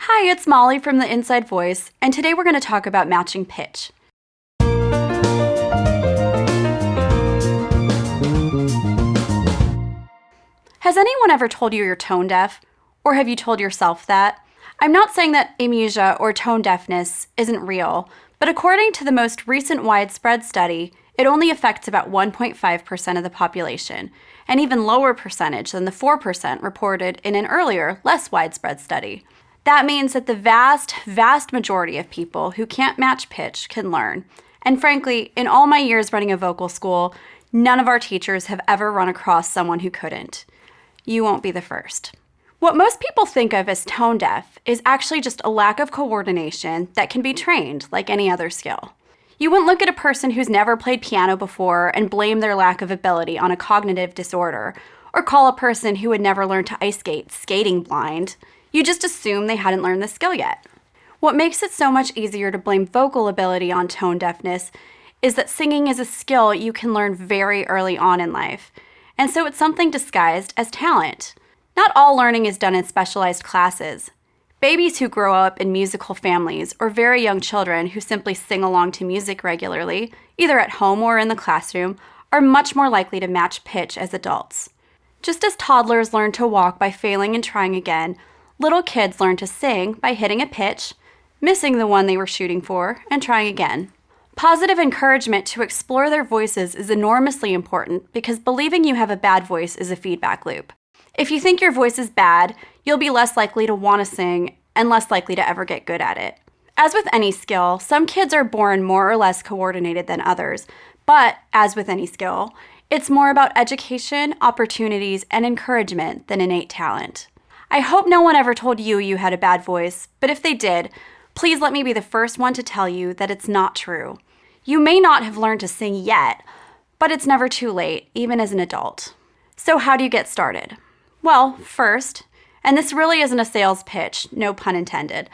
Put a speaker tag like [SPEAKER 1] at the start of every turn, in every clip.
[SPEAKER 1] Hi, it's Molly from The Inside Voice, and today we're going to talk about matching pitch. Has anyone ever told you you're tone deaf? Or have you told yourself that? I'm not saying that amnesia or tone deafness isn't real, but according to the most recent widespread study, it only affects about 1.5% of the population, an even lower percentage than the 4% reported in an earlier, less widespread study. That means that the vast majority of people who can't match pitch can learn. And frankly, in all my years running a vocal school, none of our teachers have ever run across someone who couldn't. You won't be the first. What most people think of as tone deaf is actually just a lack of coordination that can be trained like any other skill. You wouldn't look at a person who's never played piano before and blame their lack of ability on a cognitive disorder, or call a person who had never learned to ice skate skating blind. You just assume they hadn't learned the skill yet. What makes it so much easier to blame vocal ability on tone deafness is that singing is a skill you can learn very early on in life, and so it's something disguised as talent. Not all learning is done in specialized classes. Babies who grow up in musical families or very young children who simply sing along to music regularly, either at home or in the classroom, are much more likely to match pitch as adults. Just as toddlers learn to walk by failing and trying again, little kids learn to sing by hitting a pitch, missing the one they were shooting for, and trying again. Positive encouragement to explore their voices is enormously important because believing you have a bad voice is a feedback loop. If you think your voice is bad, you'll be less likely to want to sing and less likely to ever get good at it. As with any skill, some kids are born more or less coordinated than others, but as with any skill, it's more about education, opportunities, and encouragement than innate talent. I hope no one ever told you you had a bad voice, but if they did, please let me be the first one to tell you that it's not true. You may not have learned to sing yet, but it's never too late, even as an adult. So how do you get started? Well, first, and this really isn't a sales pitch, no pun intended,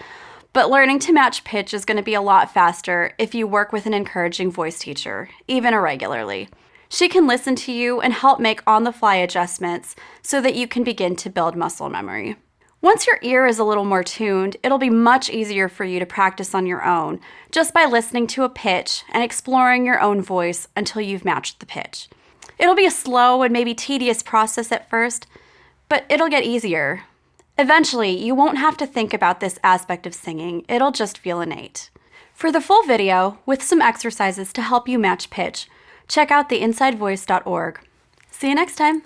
[SPEAKER 1] but learning to match pitch is going to be a lot faster if you work with an encouraging voice teacher, even irregularly. She can listen to you and help make on-the-fly adjustments so that you can begin to build muscle memory. Once your ear is a little more tuned, it'll be much easier for you to practice on your own, just by listening to a pitch and exploring your own voice until you've matched the pitch. It'll be a slow and maybe tedious process at first, but it'll get easier. Eventually, you won't have to think about this aspect of singing, it'll just feel innate. For the full video, with some exercises to help you match pitch, check out theinsidevoice.org. See you next time.